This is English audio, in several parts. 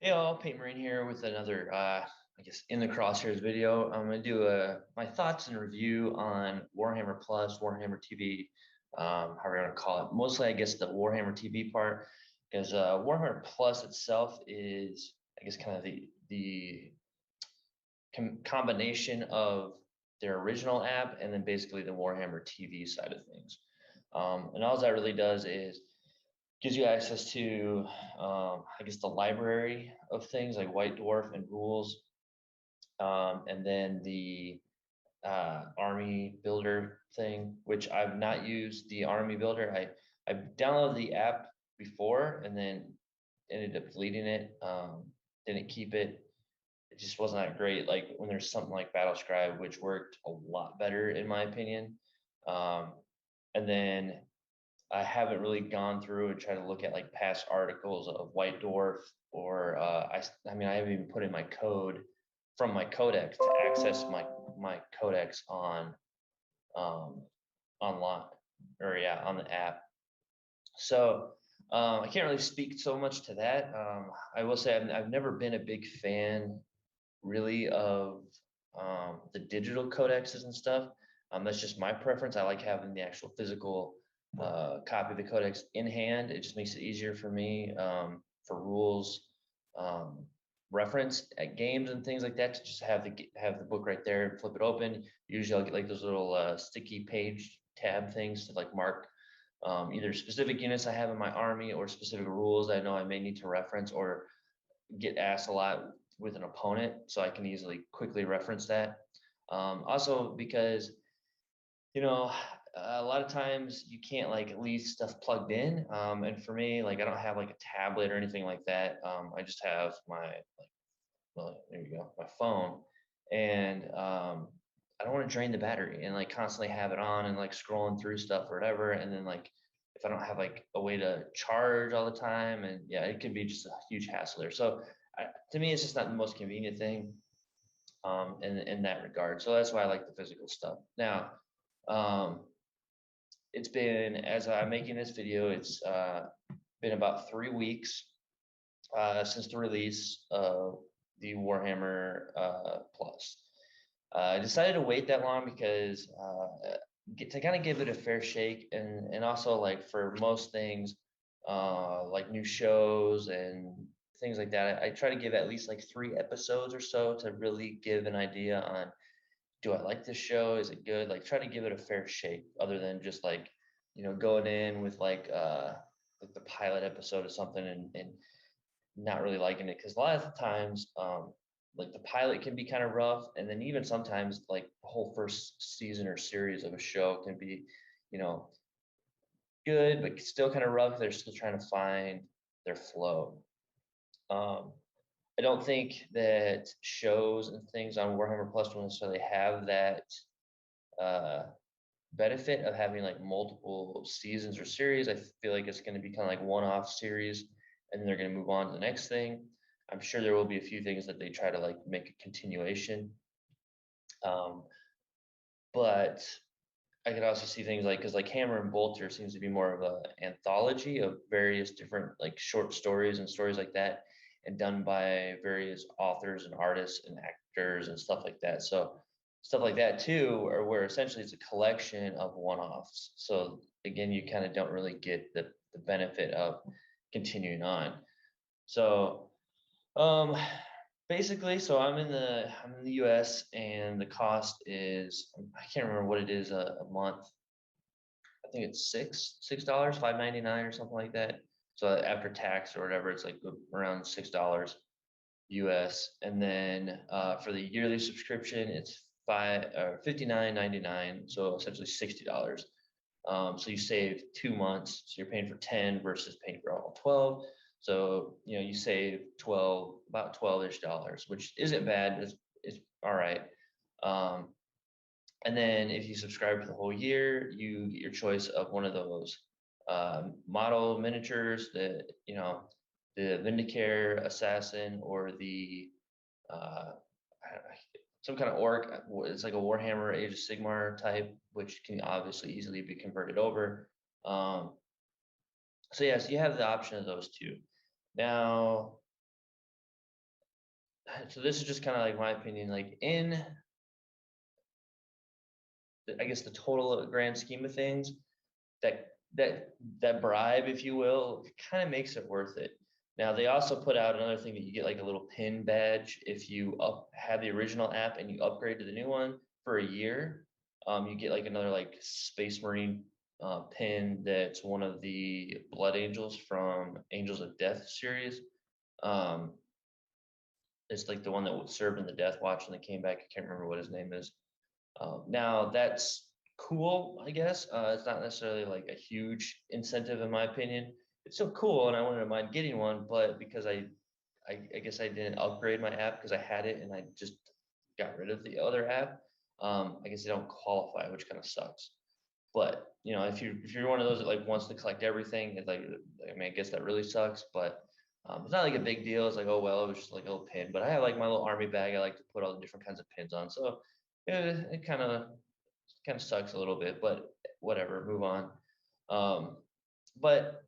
Hey all, Paint Marine here with another, I guess, in the Crosshairs video. I'm going to do my thoughts and review on Warhammer Plus, Warhammer TV, however you want to call it. Mostly, I guess, the Warhammer TV part, because Warhammer Plus itself is, I guess, kind of the combination of their original app and then basically the Warhammer TV side of things. And all that really does is gives you access to, I guess, the library of things like White Dwarf and rules, and then the army builder thing, which I've not used the army builder. I downloaded the app before and then ended up deleting it. Didn't keep it. It just wasn't that great. Like when there's something like Battle Scribe, which worked a lot better in my opinion. Um, and then I haven't really gone through and tried to look at like past articles of White Dwarf or I mean I haven't even put in my code from my codex to access my codex on um, online or yeah on the app. So I can't really speak so much to that. I will say I've never been a big fan really of the digital codexes and stuff. That's just my preference. I like having the actual physical copy of the codex in hand. It just makes it easier for me for rules, um, reference at games and things like that to just have the book right there and flip it open. Usually I'll get like those little sticky page tab things to like mark either specific units I have in my army or specific rules I know I may need to reference or get asked a lot with an opponent, so I can easily quickly reference that. Also, because you know, a lot of times you can't like leave stuff plugged in, and for me, like I don't have like a tablet or anything like that. I just have my like, well, there you go, my phone, and I don't want to drain the battery and like constantly have it on and like scrolling through stuff or whatever, and then like if I don't have like a way to charge all the time, and yeah, it can be just a huge hassle there. So to me, it's just not the most convenient thing in that regard. So that's why I like the physical stuff. Now, um, it's been as I'm making this video, it's been about 3 weeks since the release of the Warhammer Plus. I decided to wait that long because to kind of give it a fair shake, and also like for most things, like new shows and things like that, I try to give at least like 3 episodes or so to really give an idea on do I like this show? Is it good? Like try to give it a fair shake, other than just like going in with like the pilot episode or something and not really liking it, because a lot of the times like the pilot can be kind of rough, and then even sometimes like the whole first season or series of a show can be you know good but still kind of rough. They're still trying to find their flow. um, I don't think that shows and things on Warhammer Plus don't necessarily have that uh, benefit of having like multiple seasons or series. I feel like it's going to be kind of like one-off series, and then they're going to move on to the next thing. I'm sure there will be a few things that they try to like make a continuation. Um, but I could also see things like, because like Hammer and Bolter seems to be more of a anthology of various different like short stories and stories like that, and done by various authors and artists and actors and stuff like that. So stuff like that too, or where essentially it's a collection of one-offs. So again, you kind of don't really get the benefit of continuing on. So um, basically, so I'm in the U.S. and the cost is, I can't remember what it is a month. I think it's $6, 5.99 or something like that. So after tax or whatever, it's like around $6 US. And then for the yearly subscription, it's 59.99. So essentially $60. So you save 2 months. So you're paying for 10 versus paying for all 12. So you save 12, about 12-ish dollars, which isn't bad. It's all right. Um, and then if you subscribe for the whole year, you get your choice of one of those model miniatures, the Vindicare Assassin, or the uh, some kind of orc. It's like a Warhammer Age of Sigmar type, which can obviously easily be converted over. Um, so yes, you have the option of those two. Now, so this is just kind of like my opinion, like in, I guess, the total grand scheme of things, that that bribe, if you will, kind of makes it worth it. Now they also put out another thing that you get like a little pin badge if you have the original app and you upgrade to the new one for a year. You get like another like Space Marine pin that's one of the Blood Angels from Angels of Death series. Um, it's like the one that served in the Death Watch and they came back. I can't remember what his name is. Now that's cool, I guess. It's not necessarily like a huge incentive in my opinion. It's still cool and I wouldn't mind getting one, but because I guess I didn't upgrade my app because I had it and I just got rid of the other app. I guess they don't qualify, which kind of sucks. But you know, if you're one of those that like wants to collect everything, it's like, I mean, I guess that really sucks. But it's not like a big deal. It's like, oh well, it was just like a little pin. But I have like my little army bag. I like to put all the different kinds of pins on. So it kind of sucks a little bit, but whatever. Move on. But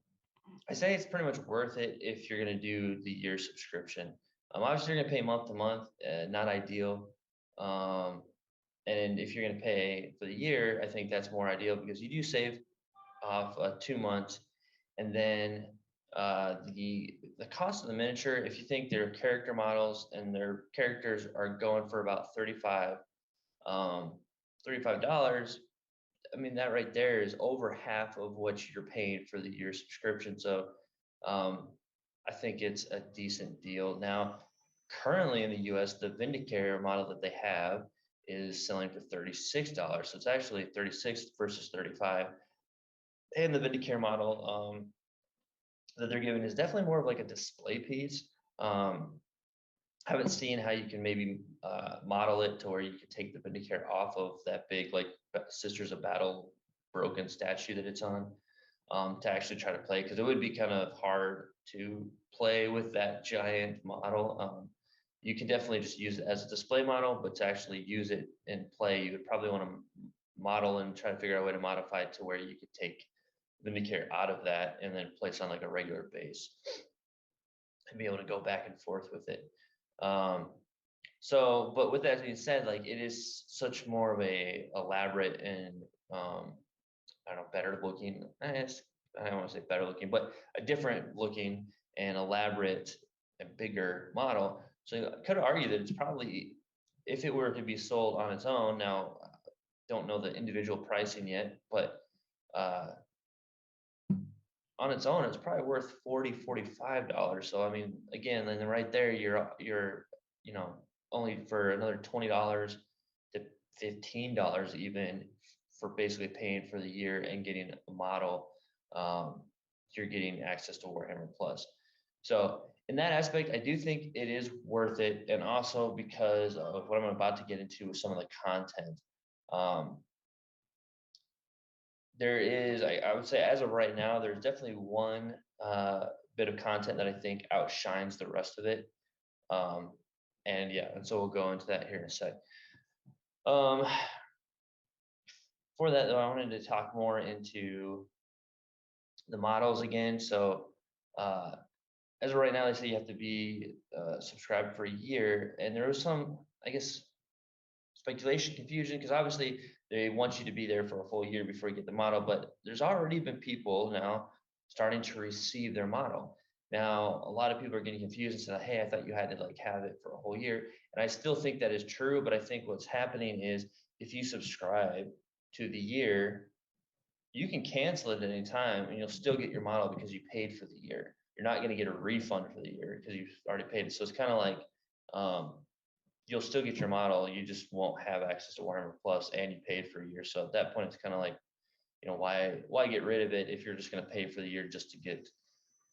I say it's pretty much worth it if you're gonna do the year subscription. Obviously, you're gonna pay month to month, not ideal. And if you're gonna pay for the year, I think that's more ideal because you do save off 2 months, and then the cost of the miniature. If you think their character models and their characters are going for about um, $35. I mean, that right there is over half of what you're paying for the year subscription. So um, I think it's a decent deal. Now, currently in the US, the Vindicare model that they have is selling for $36. So it's actually 36 versus 35. And the Vindicare model that they're giving is definitely more of like a display piece. Haven't seen how you can maybe model it to where you could take the Vindicare off of that big like Sisters of Battle broken statue that it's on, to actually try to play, because it would be kind of hard to play with that giant model. You can definitely just use it as a display model, but to actually use it and play, you would probably want to model and try to figure out a way to modify it to where you could take Vindicare out of that and then place on like a regular base and be able to go back and forth with it. So, but with that being said, like it is such more of a elaborate and I don't know, better looking. I don't want to say better looking, but a different looking and elaborate and bigger model. So I could argue that it's probably, if it were to be sold on its own, now don't know the individual pricing yet, but on its own, it's probably worth $45. So I mean, again, then right there, you're you know, only for another $20 to $15 even for basically paying for the year and getting a model. You're getting access to Warhammer Plus. So in that aspect, I do think it is worth it, and also because of what I'm about to get into with some of the content. There is, I would say, as of right now, there's definitely one bit of content that I think outshines the rest of it. And yeah, and so we'll go into that here in a sec. For that though, I wanted to talk more into the models again. So as of right now, they say you have to be subscribed for a year, and there was some, I guess, speculation, confusion, because obviously they want you to be there for a full year before you get the model, but there's already been people now starting to receive their model. Now, a lot of people are getting confused and saying, hey, I thought you had to like have it for a whole year. And I still think that is true, but I think what's happening is if you subscribe to the year, you can cancel it at any time and you'll still get your model because you paid for the year. You're not going to get a refund for the year because you've already paid it. So it's kind of like, you'll still get your model. You just won't have access to Warhammer Plus, and you paid for a year. So at that point, it's kind of like, you know, why get rid of it if you're just going to pay for the year just to get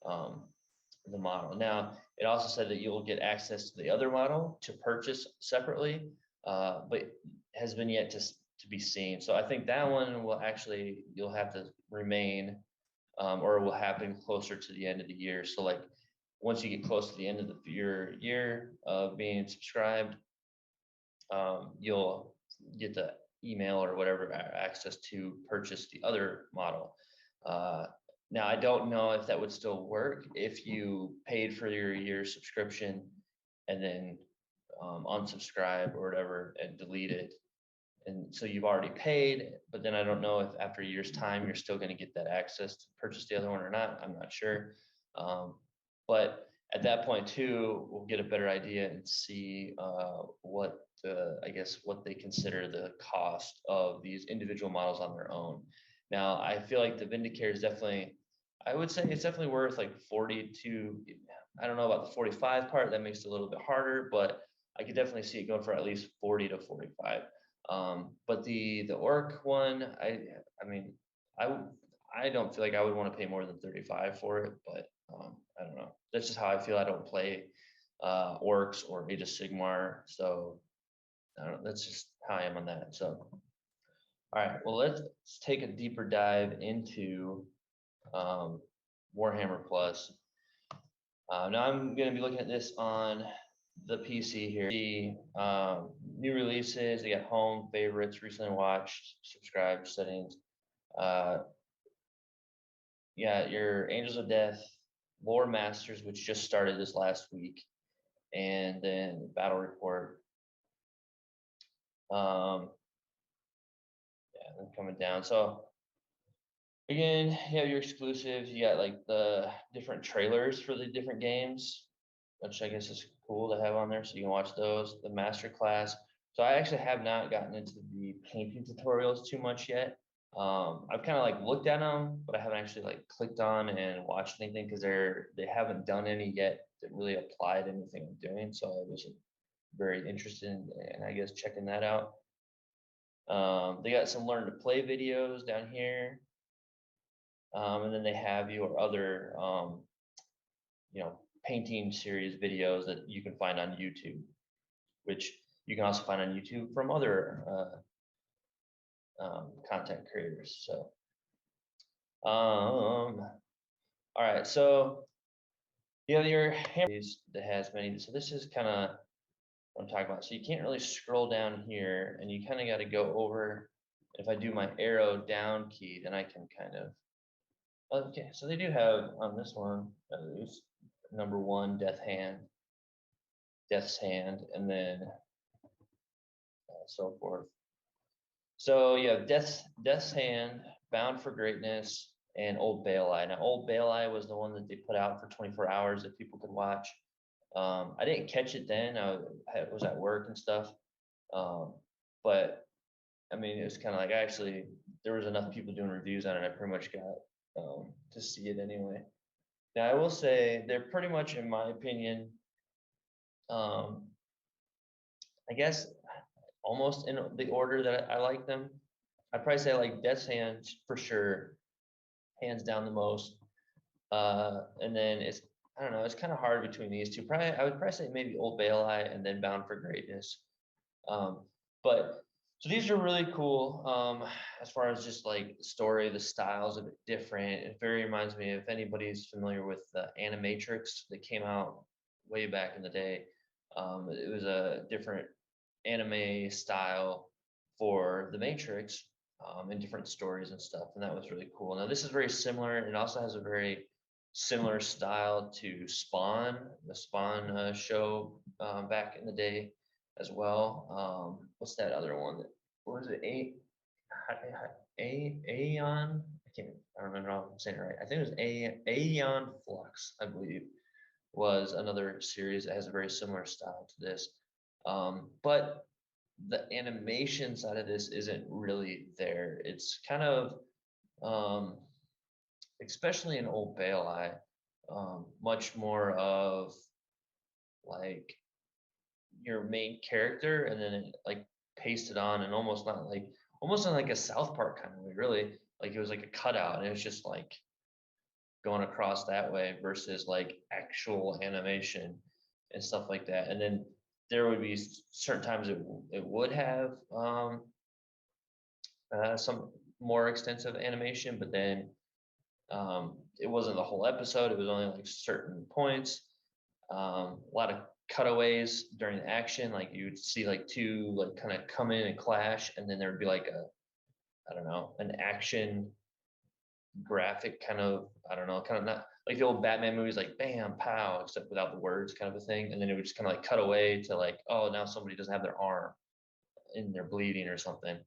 the model. Now, it also said that you'll get access to the other model to purchase separately, but has been yet to be seen. So I think that one will actually, you'll have to remain, or it will happen closer to the end of the year. So like once you get close to the end of your year of being subscribed, you'll get the email or whatever access to purchase the other model. Now, I don't know if that would still work if you paid for your year subscription and then unsubscribe or whatever and delete it. And so you've already paid, but then I don't know if after a year's time you're still going to get that access to purchase the other one or not. I'm not sure. But at that point too, we'll get a better idea and see what I guess what they consider the cost of these individual models on their own. Now, I feel like the Vindicare is definitely, I would say it's definitely worth like 40 to, I don't know about the 45 part, that makes it a little bit harder, but I could definitely see it going for at least 40 to 45. But the orc one, I mean, I don't feel like I would want to pay more than 35 for it, but I don't know. That's just how I feel. I don't play orcs or Age of Sigmar, so I don't know. That's just how I am on that. So, all right. Well, let's take a deeper dive into Warhammer Plus. Now I'm going to be looking at this on the PC here. The new releases, they got home, favorites, recently watched, subscribed, settings. Yeah, your Angels of Death, Lore Masters, which just started this last week, and then Battle Report. Yeah, then coming down. So again, you have your exclusives. You got like the different trailers for the different games, which I guess is cool to have on there, so you can watch those. The master class. So I actually have not gotten into the painting tutorials too much yet. I've kind of like looked at them, but I haven't actually like clicked on and watched anything because they haven't done any yet that really apply to anything I'm doing. So I was very interested in I guess checking that out. They got some learn to play videos down here, and then they have your other painting series videos that you can find on YouTube, which you can also find on YouTube from other content creators. So, all right. So you have your hammer that has many. So this is kind of what I'm talking about. So you can't really scroll down here, and you kind of got to go over. If I do my arrow down key, then I can kind of. Okay, so they do have on this one at least number 1, Death's Hand, and then so forth. So you have Death's Hand, Bound for Greatness, and Old Baelai. Now, Old Baelai was the one that they put out for 24 hours that people could watch. I didn't catch it then. I was at work and stuff. But I mean, it was kind of like there was enough people doing reviews on it. I pretty much got to see it anyway. Now, I will say they're pretty much, in my opinion, I guess almost in the order that I like them. I'd probably say I like Death's Hand for sure, hands down the most. And then I don't know, it's kind of hard between these two. I would probably say maybe Old Baelai and then Bound for Greatness. But so these are really cool. As far as just like the story, the style's a bit different. It very reminds me, if anybody's familiar with the Animatrix that came out way back in the day. It was a different anime style for the Matrix, and different stories and stuff, and that was really cool. Now this is very similar. It also has a very similar style to Spawn, the Spawn show back in the day as well. What's that other one? What was it? Aeon? I don't remember how I'm saying it right. I think it was Aeon Flux, I believe, was another series that has a very similar style to this. But the animation side of this isn't really there. It's kind of, especially in Old Baelai, much more of like your main character, and then it like pasted on, and almost in like a South Park kind of way, really. Like it was like a cutout, and it was just like going across that way versus like actual animation and stuff like that. And then there would be certain times it would have some more extensive animation, but then it wasn't the whole episode. It was only like certain points. A lot of cutaways during the action, like you would see like two like kind of come in and clash, and then there would be like I don't know, an action graphic kind of, I don't know, kind of like the old Batman movies, like bam, pow, except without the words, kind of a thing. And then it would just kind of like cut away to like, oh, now somebody doesn't have their arm and they're bleeding or something.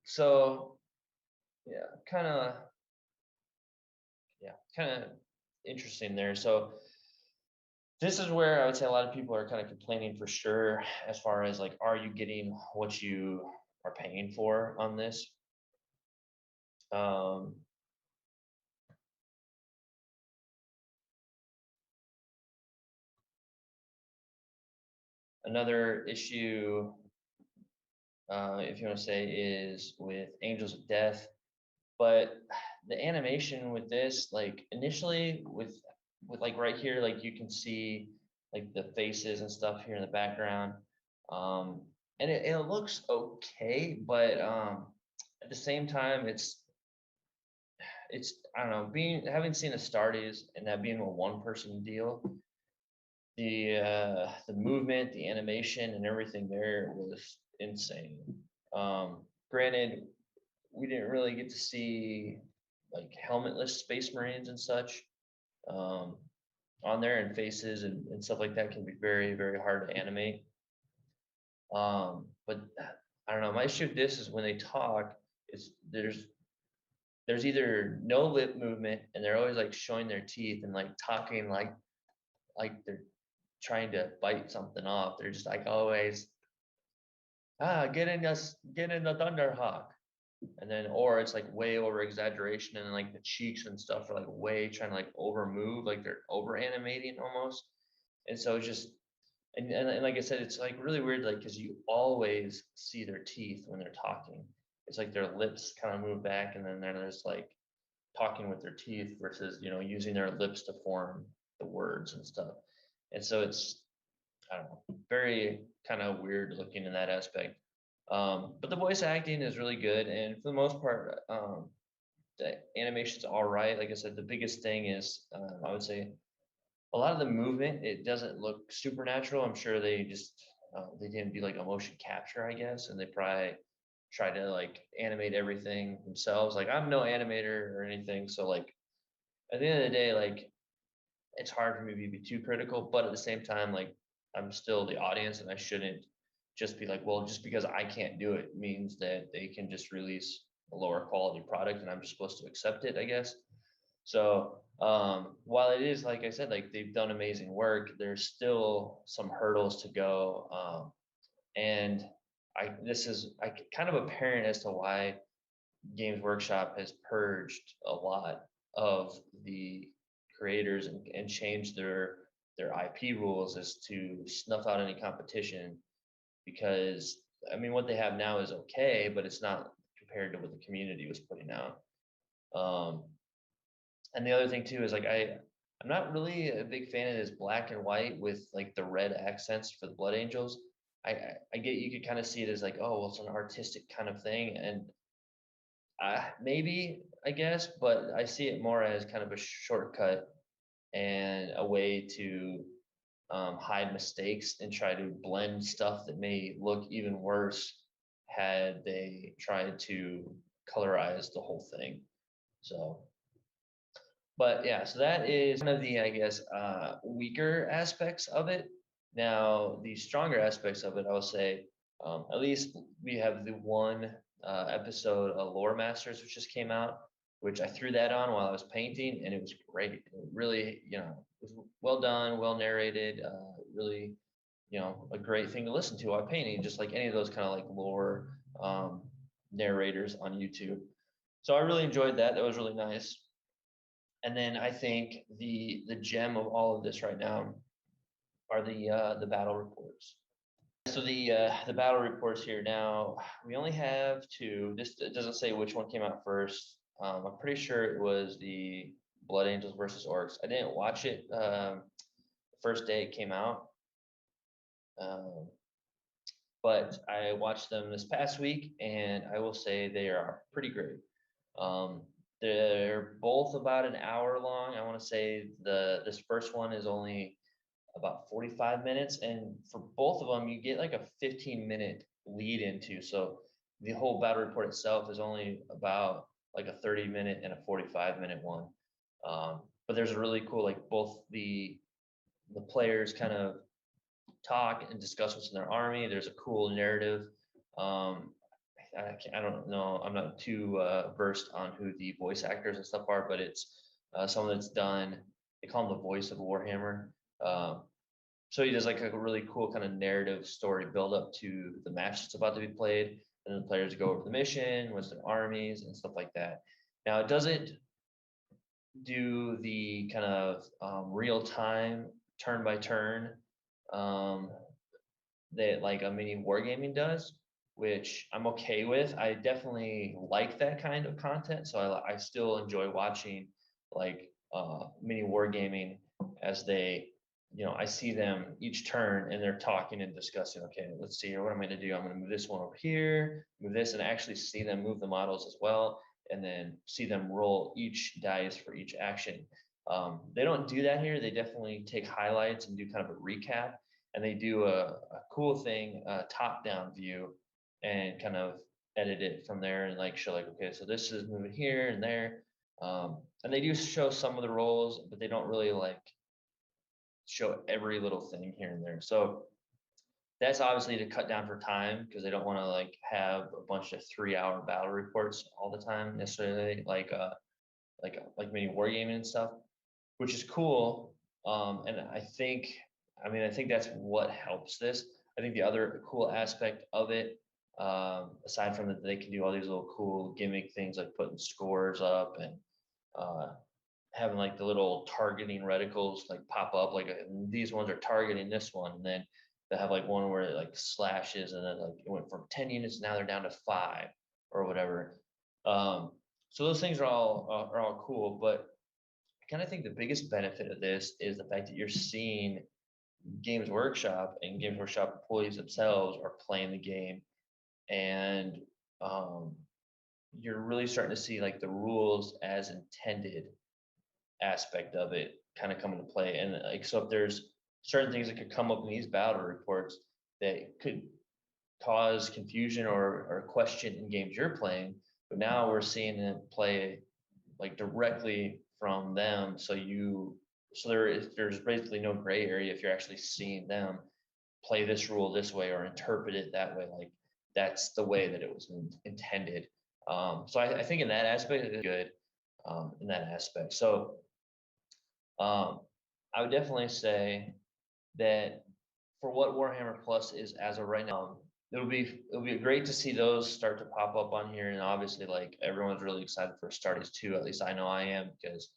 So yeah, kind of interesting there. So this is where I would say a lot of people are kind of complaining for sure, as far as like, are you getting what you are paying for on this? Um, Another issue, if you want to say, is with Angels of Death. But the animation with this, like initially with like right here, like you can see like the faces and stuff here in the background. Um, and it looks okay, but at the same time, it's I don't know, being having seen Astartes and that being a one person deal, the movement, the animation, and everything there was insane. Granted, we didn't really get to see like helmetless space marines and such um, on there, and faces and stuff like that can be very very hard to animate. But I don't know. My issue with this is when they talk, it's there's either no lip movement and they're always like showing their teeth and like talking like they're trying to bite something off. They're just like always get in the Thunderhawk. And then or it's like way over exaggeration and like the cheeks and stuff are like way trying to like over move, like they're over animating almost. And so it's just and like I said, it's like really weird, like because you always see their teeth when they're talking. It's like their lips kind of move back and then there's like talking with their teeth versus using their lips to form the words and stuff. And so it's I don't know, very kind of weird looking in that aspect. But the voice acting is really good, and for the most part, the animation's all right. Like I said, the biggest thing is I would say a lot of the movement. It doesn't look supernatural. I'm sure they didn't do like a motion capture, I guess, and they probably try to like animate everything themselves. Like I'm no animator or anything, so like at the end of the day, like it's hard for me to be too critical, but at the same time, like I'm still the audience and I shouldn't just be like, well, just because I can't do it means that they can just release a lower quality product and I'm just supposed to accept it, I guess. So while it is, like I said, like they've done amazing work, there's still some hurdles to go. And this is kind of apparent as to why Games Workshop has purged a lot of the creators and changed their IP rules as to snuff out any competition, because I mean what they have now is okay, but it's not compared to what the community was putting out. Um, and the other thing too is like I'm not really a big fan of this black and white with like the red accents for the Blood Angels. I get you could kind of see it as like, oh well, it's an artistic kind of thing, and maybe I guess, but I see it more as kind of a shortcut and a way to hide mistakes and try to blend stuff that may look even worse had they tried to colorize the whole thing. So, but yeah, so that is one of the, I guess, weaker aspects of it. Now, the stronger aspects of it, I will say, at least we have the one episode of Lore Masters, which just came out, which I threw that on while I was painting, and it was great. It really, was well done, well narrated, really, a great thing to listen to while painting, just like any of those kind of like lore narrators on YouTube. So I really enjoyed that. That was really nice. And then I think the gem of all of this right now are the battle reports. So the battle reports here now, we only have two. It doesn't say which one came out first. I'm pretty sure it was the Blood Angels versus Orcs. I didn't watch it first day it came out, but I watched them this past week, and I will say they are pretty great. Um, they're both about an hour long. I want to say this first one is only about 45 minutes, and for both of them you get like a 15-minute lead into, so the whole battle report itself is only about like a 30-minute and a 45-minute one. but there's a really cool, like both the players kind of talk and discuss what's in their army. There's a cool narrative. I don't know. I'm not too versed on who the voice actors and stuff are, but it's someone that's done. They call him the voice of Warhammer. Um, so he does like a really cool kind of narrative story build up to the match that's about to be played, and then the players go over the mission, what's their armies, and stuff like that. Now it doesn't do the kind of real time, turn by turn um, that like a mini wargaming does, which I'm okay with. I definitely like that kind of content, so I still enjoy watching like mini wargaming as they, I see them each turn and they're talking and discussing. Okay, let's see here. What am I going to do? I'm going to move this one over here, move this, and actually see them move the models as well, and then see them roll each dice for each action. They don't do that here. They definitely take highlights and do kind of a recap, and they do a cool thing, a top-down view, and kind of edit it from there and like show like, okay, so this is moving here and there. And they do show some of the roles, but they don't really like show every little thing here and there. So that's obviously to cut down for time because they don't want to like have a bunch of 3-hour battle reports all the time necessarily, like mini wargaming and stuff, which is cool. And I think that's what helps this. I think the other cool aspect of it, aside from that, they can do all these little cool gimmick things like putting scores up and uh, having like the little targeting reticles like pop up, like these ones are targeting this one, and then they have like one where it like slashes, and then like it went from 10 units, now they're down to 5 or whatever. So those things are all cool, but I kind of think the biggest benefit of this is the fact that you're seeing Games Workshop and Games Workshop employees themselves are playing the game, and um, you're really starting to see like the rules as intended aspect of it kind of come into play. And like, so if there's certain things that could come up in these battle reports that could cause confusion or question in games you're playing, but now we're seeing it play like directly from them. So there's basically no gray area if you're actually seeing them play this rule this way or interpret it that way. Like that's the way that it was intended. So I think in that aspect it is good, in that aspect. So um, I would definitely say that for what Warhammer Plus is as of right now, it'll be great to see those start to pop up on here, and obviously like everyone's really excited for Astartes 2. At least I know I am, because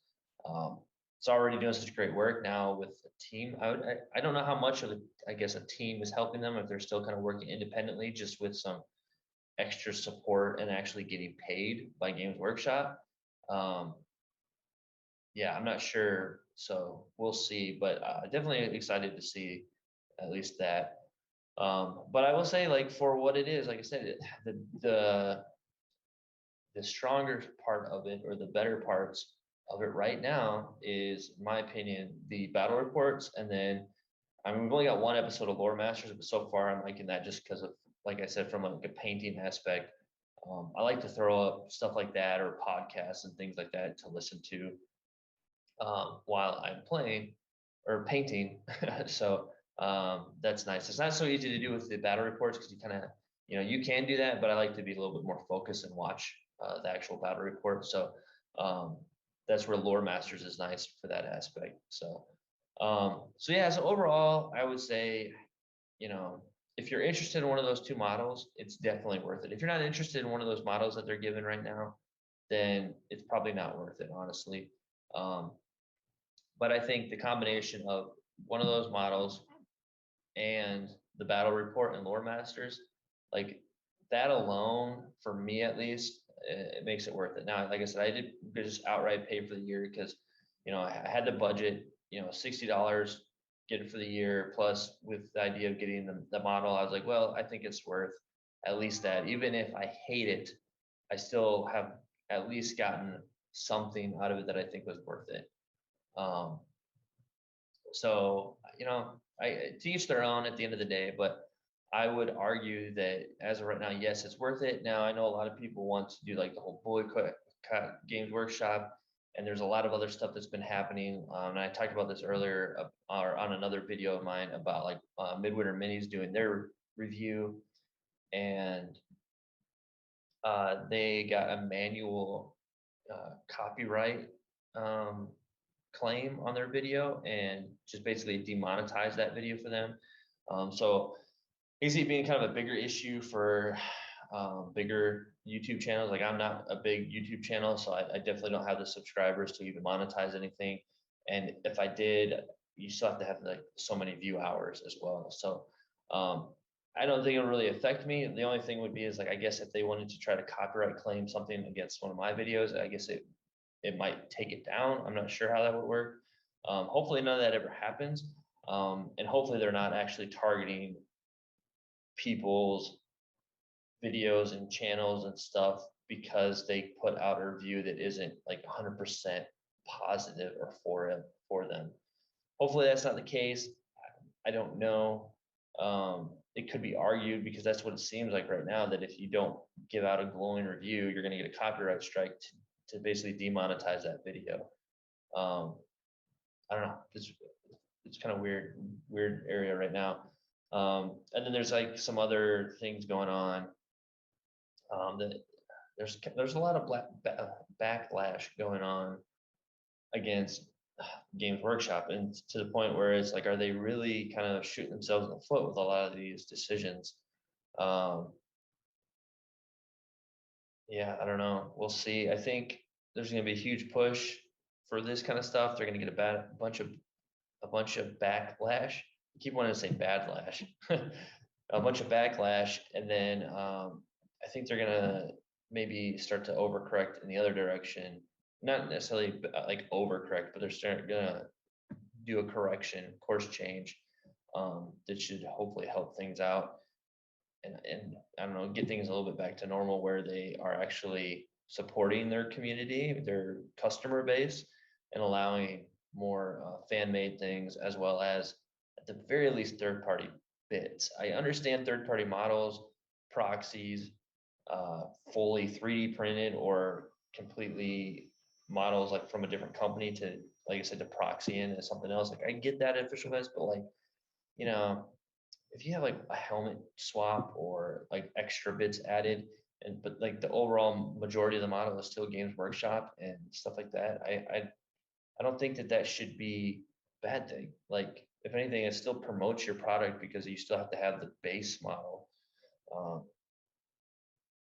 um, it's already doing such great work now with the team. I don't know how much of I guess a team is helping them if they're still kind of working independently, just with some extra support and actually getting paid by Games Workshop. Um, yeah, I'm not sure, so we'll see. But definitely excited to see at least that. But I will say, like for what it is, like I said, the stronger part of it, or the better parts of it right now, is, in my opinion, the battle reports. And then, I mean, we've only got one episode of Lore Masters, but so far I'm liking that just because of, like I said, from like a painting aspect. I like to throw up stuff like that or podcasts and things like that to listen to while I'm playing or painting. So that's nice. It's not so easy to do with the battle reports because you kind of, you can do that, but I like to be a little bit more focused and watch the actual battle report. So um, that's where Lore Masters is nice for that aspect. So yeah, so overall, I would say, if you're interested in one of those two models, it's definitely worth it. If you're not interested in one of those models that they're given right now, then it's probably not worth it, honestly. Um, but I think the combination of one of those models and the battle report and lore masters, like that alone, for me at least, it makes it worth it. Now, like I said, I did just outright pay for the year because, I had the budget, $60, get it for the year. Plus, with the idea of getting the model, I was like, well, I think it's worth at least that. Even if I hate it, I still have at least gotten something out of it that I think was worth it. Um, so, to each their own at the end of the day, but I would argue that as of right now, yes, it's worth it. Now, I know a lot of people want to do like the whole boycott Games Workshop, And there's a lot of other stuff that's been happening. And I talked about this earlier or on another video of mine about like Midwinter Minis doing their review, and they got a manual copyright claim on their video and just basically demonetized that video for them. So basically being kind of a bigger issue for bigger YouTube channels. Like I'm not a big YouTube channel, so I definitely don't have the subscribers to even monetize anything. And if I did, you still have to have like so many view hours as well. So I don't think it'll really affect me. The only thing would be is like, I guess if they wanted to try to copyright claim something against one of my videos, I guess it might take it down. I'm not sure how that would work. Hopefully none of that ever happens. And hopefully they're not actually targeting people's videos and channels and stuff because they put out a review that isn't like 100% positive or for them. Hopefully that's not the case. I don't know. It could be argued because that's what it seems like right now, that if you don't give out a glowing review, you're going to get a copyright strike to basically demonetize that video. I don't know. It's kind of weird area right now. And then there's like some other things going on. That there's a lot of backlash going on against Games Workshop, and to the point where it's like, are they really kind of shooting themselves in the foot with a lot of these decisions? Yeah, I don't know. We'll see. I think there's going to be a huge push for this kind of stuff. They're going to get a bunch of backlash. I keep wanting to say badlash. A bunch of backlash, and then I think they're gonna maybe start to overcorrect in the other direction. Not necessarily like overcorrect, but they're gonna do a correction, course change that should hopefully help things out, and I don't know, get things a little bit back to normal where they are actually supporting their community, their customer base, and allowing more fan-made things, as well as at the very least third-party bits. I understand third-party models, proxies, fully 3D printed or completely models like from a different company to, like I said, to proxy in as something else. Like I get that at official events, but like, you know, if you have like a helmet swap or like extra bits added, and but like the overall majority of the model is still Games Workshop and stuff like that, I don't think that should be a bad thing. Like if anything, it still promotes your product because you still have to have the base model.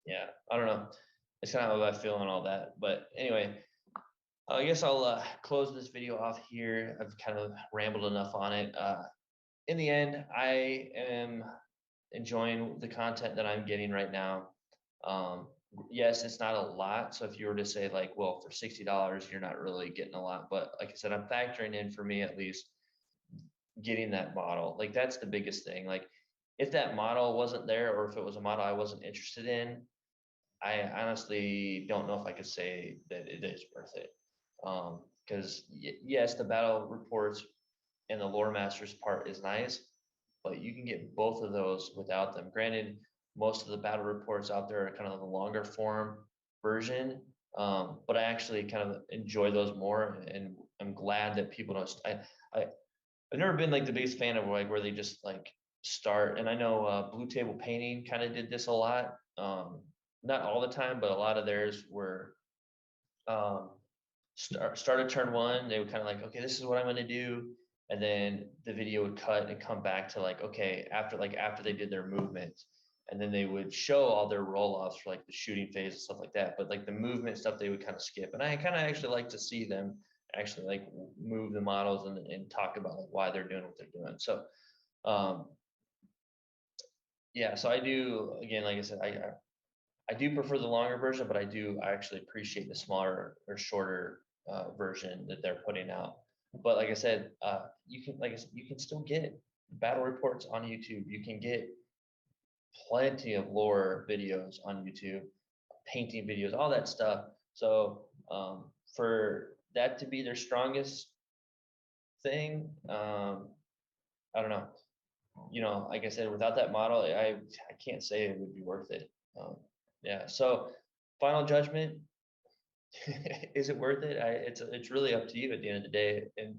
Yeah, I don't know. It's kind of how I feel on all that. But anyway, I guess I'll close this video off here. I've kind of rambled enough on it. In the end, I am enjoying the content that I'm getting right now. Yes, it's not a lot. So if you were to say like, well, for $60, you're not really getting a lot. But like I said, I'm factoring in, for me at least, getting that model. Like that's the biggest thing. Like if that model wasn't there, or if it was a model I wasn't interested in, I honestly don't know if I could say that it is worth it. Because yes, the battle reports and the lore masters part is nice, but you can get both of those without them. Granted, most of the battle reports out there are kind of the longer form version, but I actually kind of enjoy those more, and I'm glad that people don't. I've never been like the biggest fan of like where they just like start, and I know Blue Table Painting kind of did this a lot. Not all the time, but a lot of theirs were started turn one. They would kind of like, okay, this is what I'm going to do, and then the video would cut and come back to like, okay, after they did their movements, and then they would show all their roll-offs for like the shooting phase and stuff like that. But like the movement stuff, they would kind of skip, and I kind of actually like to see them actually like move the models and talk about like why they're doing what they're doing. So yeah, so I do, again, like I said, I do prefer the longer version, but I actually appreciate the smaller or shorter version that they're putting out. But like I said, you can still get battle reports on YouTube. You can get plenty of lore videos on YouTube, painting videos, all that stuff. So for that to be their strongest thing, I don't know. Like I said, without that model, I can't say it would be worth it. Yeah. So final judgment, Is it worth it? It's really up to you at the end of the day. And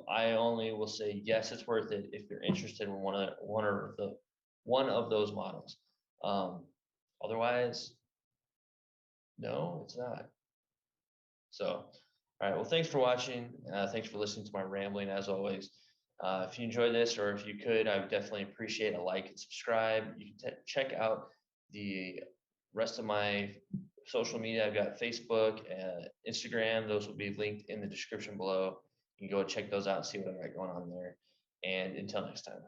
I only will say yes, it's worth it if you're interested in one of those models. Otherwise, no, it's not. So, all right. Well, thanks for watching. Thanks for listening to my rambling as always. If you enjoyed this, or if you could, I would definitely appreciate a like and subscribe. You can check out the rest of my social media. I've got Facebook, Instagram. Those will be linked in the description below. You can go check those out and see what I got going on there. And until next time.